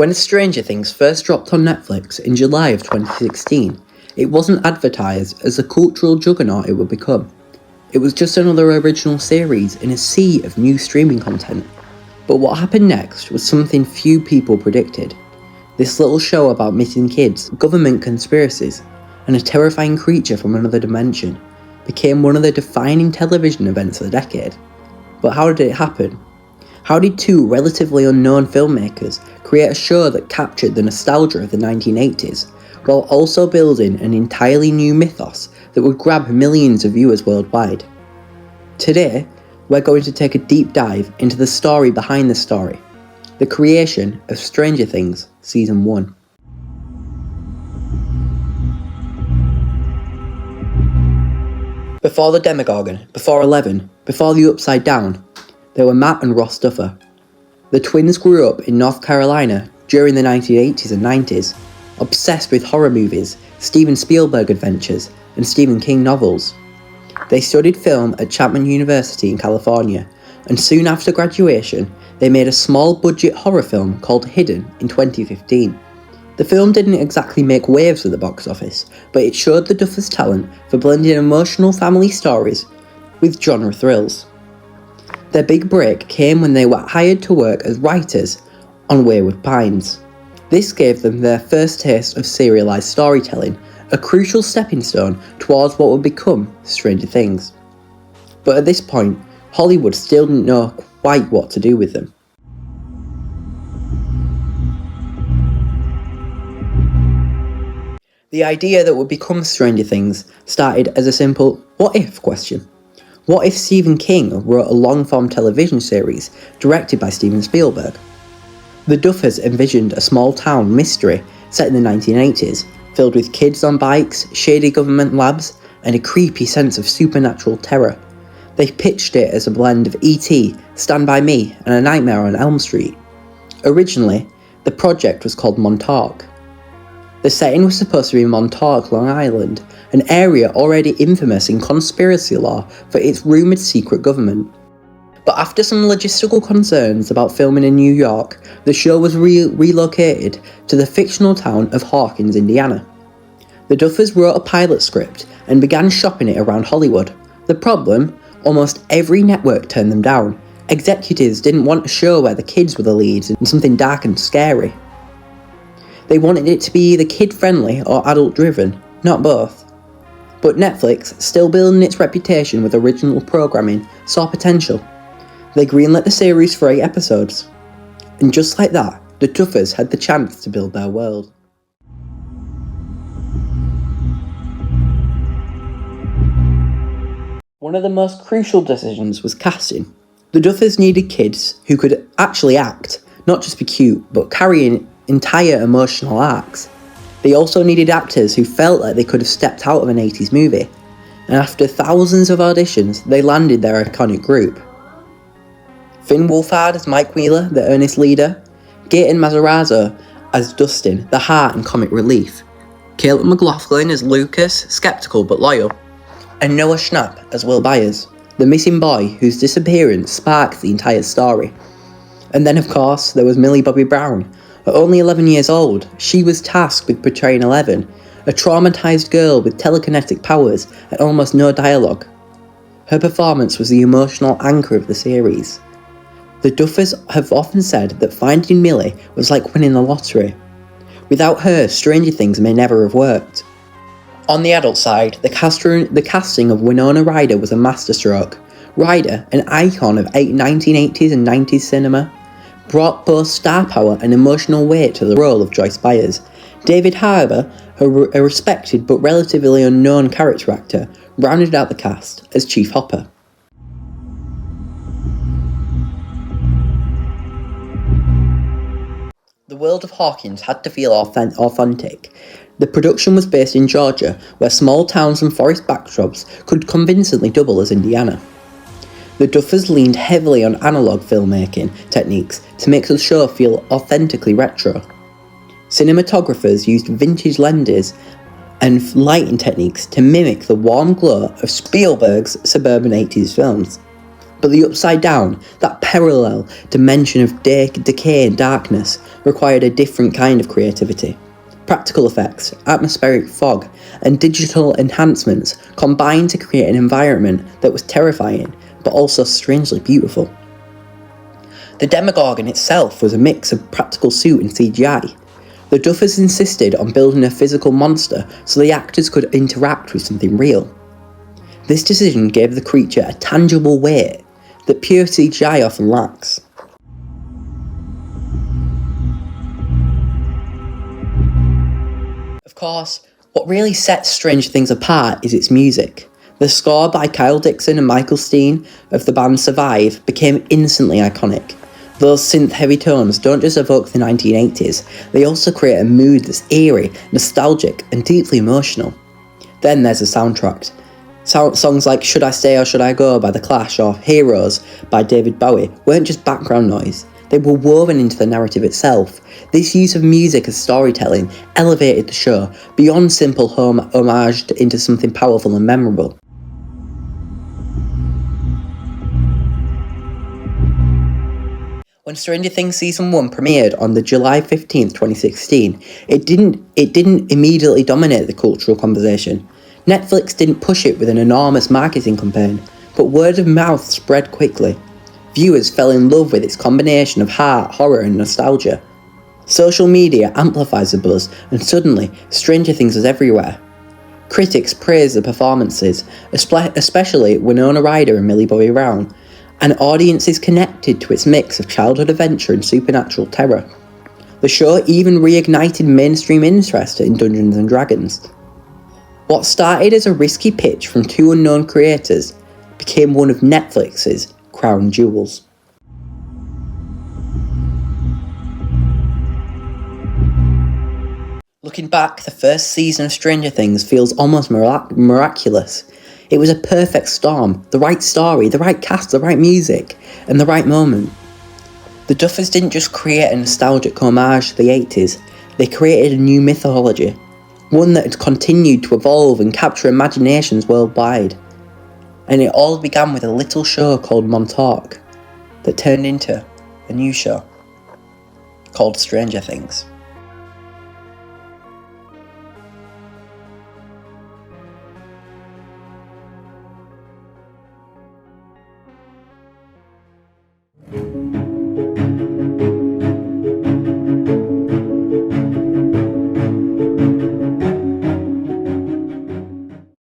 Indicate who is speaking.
Speaker 1: When Stranger Things first dropped on Netflix in July of 2016, it wasn't advertised as the cultural juggernaut it would become. It was just another original series in a sea of new streaming content. But what happened next was something few people predicted. This little show about missing kids, government conspiracies, and a terrifying creature from another dimension became one of the defining television events of the decade. But how did it happen? How did two relatively unknown filmmakers create a show that captured the nostalgia of the 1980s, while also building an entirely new mythos that would grab millions of viewers worldwide? Today, we're going to take a deep dive into the story behind the story, the creation of Stranger Things Season 1. Before the Demogorgon, before Eleven, before the Upside Down, there were Matt and Ross Duffer. The twins grew up in North Carolina during the 1980s and 90s, obsessed with horror movies, Steven Spielberg adventures, and Stephen King novels. They studied film at Chapman University in California, and soon after graduation, they made a small-budget horror film called Hidden in 2015. The film didn't exactly make waves at the box office, but it showed the Duffers' talent for blending emotional family stories with genre thrills. Their big break came when they were hired to work as writers on Wayward Pines. This gave them their first taste of serialized storytelling, a crucial stepping stone towards what would become Stranger Things. But at this point, Hollywood still didn't know quite what to do with them. The idea that would become Stranger Things started as a simple what if question. What if Stephen King wrote a long-form television series directed by Steven Spielberg? The Duffers envisioned a small-town mystery set in the 1980s, filled with kids on bikes, shady government labs, and a creepy sense of supernatural terror. They pitched it as a blend of E.T., Stand By Me, and A Nightmare on Elm Street. Originally, the project was called Montauk. The setting was supposed to be Montauk, Long Island, an area already infamous in conspiracy law for its rumoured secret government. But after some logistical concerns about filming in New York, the show was relocated to the fictional town of Hawkins, Indiana. The Duffers wrote a pilot script and began shopping it around Hollywood. The problem? Almost every network turned them down. Executives didn't want a show where the kids were the leads and something dark and scary. They wanted it to be either kid-friendly or adult-driven, not both. But Netflix, still building its reputation with original programming, saw potential. They greenlit the series for 8 episodes. And just like that, the Duffers had the chance to build their world. One of the most crucial decisions was casting. The Duffers needed kids who could actually act, not just be cute, but carry an entire emotional arcs. They also needed actors who felt like they could have stepped out of an 80s movie, and after thousands of auditions, they landed their iconic group. Finn Wolfhard as Mike Wheeler, the earnest leader, Gaten Matarazzo as Dustin, the heart and comic relief, Caleb McLaughlin as Lucas, skeptical but loyal, and Noah Schnapp as Will Byers, the missing boy whose disappearance sparked the entire story. And then of course, there was Millie Bobby Brown. At only 11 years old, she was tasked with portraying Eleven, a traumatised girl with telekinetic powers and almost no dialogue. Her performance was the emotional anchor of the series. The Duffers have often said that finding Millie was like winning the lottery. Without her, Stranger Things may never have worked. On the adult side, the casting of Winona Ryder was a masterstroke. Ryder, an icon of 1980s and 90s cinema, brought both star power and emotional weight to the role of Joyce Byers. David Harbour, a respected but relatively unknown character actor, rounded out the cast as Chief Hopper. The world of Hawkins had to feel authentic. The production was based in Georgia, where small towns and forest backdrops could convincingly double as Indiana. The Duffers leaned heavily on analogue filmmaking techniques to make the show feel authentically retro. Cinematographers used vintage lenses and lighting techniques to mimic the warm glow of Spielberg's suburban 80s films. But the Upside Down, that parallel dimension of decay and darkness, required a different kind of creativity. Practical effects, atmospheric fog, and digital enhancements combined to create an environment that was terrifying, but also strangely beautiful. The Demogorgon itself was a mix of practical suit and CGI. The Duffers insisted on building a physical monster so the actors could interact with something real. This decision gave the creature a tangible weight that pure CGI often lacks. Of course, what really sets Stranger Things apart is its music. The score by Kyle Dixon and Michael Steen of the band Survive became instantly iconic. Those synth-heavy tones don't just evoke the 1980s, they also create a mood that's eerie, nostalgic, and deeply emotional. Then there's the soundtrack. Songs like Should I Stay or Should I Go by The Clash or Heroes by David Bowie weren't just background noise, they were woven into the narrative itself. This use of music as storytelling elevated the show beyond simple homage into something powerful and memorable. When Stranger Things Season 1 premiered on the July 15th, 2016, it didn't immediately dominate the cultural conversation. Netflix didn't push it with an enormous marketing campaign, but word of mouth spread quickly. Viewers fell in love with its combination of heart, horror, and nostalgia. Social media amplifies the buzz, and suddenly, Stranger Things was everywhere. Critics praised the performances, especially Winona Ryder and Millie Bobby Brown, and audiences connected to its mix of childhood adventure and supernatural terror. The show even reignited mainstream interest in Dungeons & Dragons. What started as a risky pitch from two unknown creators became one of Netflix's crown jewels. Looking back, the first season of Stranger Things feels almost miraculous. It was a perfect storm, the right story, the right cast, the right music, and the right moment. The Duffers didn't just create a nostalgic homage to the 80s, they created a new mythology, one that had continued to evolve and capture imaginations worldwide. And it all began with a little show called Montauk that turned into a new show called Stranger Things.